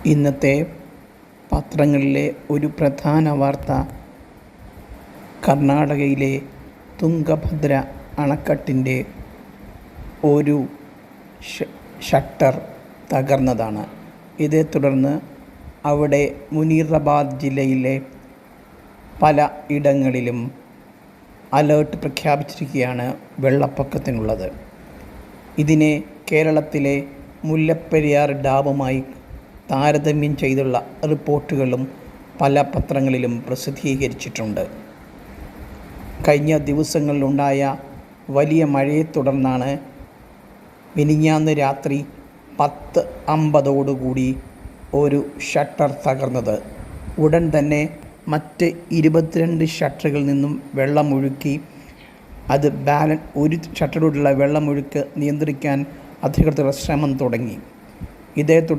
ഇന്നത്തെ പത്രങ്ങളിലെ ഒരു പ്രധാന വാർത്ത കർണാടകയിലെ തുംഗഭദ്ര അണക്കെട്ടിൻ്റെ ഒരു ഷട്ടർ തകർന്നതാണ്. ഇതേ തുടർന്ന് അവിടെ മുനീറാബാദ് ജില്ലയിലെ പല ഇടങ്ങളിലും അലേർട്ട് പ്രഖ്യാപിച്ചിരിക്കുകയാണ് വെള്ളപ്പൊക്കത്തിനുള്ളത്. ഇതിനെ കേരളത്തിലെ മുല്ലപ്പെരിയാർ ഡാമുമായി താരതമ്യം ചെയ്തുള്ള റിപ്പോർട്ടുകളും പല പത്രങ്ങളിലും പ്രസിദ്ധീകരിച്ചിട്ടുണ്ട്. കഴിഞ്ഞ ദിവസങ്ങളിലുണ്ടായ വലിയ മഴയെ തുടർന്നാണ് മിനിഞ്ഞാന്ന് രാത്രി 10:50 ഒരു ഷട്ടർ തകർന്നത്. ഉടൻ തന്നെ മറ്റ് 22 ഷട്ടറുകളിൽ നിന്നും വെള്ളമൊഴുക്കി അത് ഒരു ഷട്ടറിലൂടെയുള്ള വെള്ളമൊഴുക്ക് നിയന്ത്രിക്കാൻ അധികൃതർ ശ്രമം തുടങ്ങി. ഇതേ തുടർന്ന്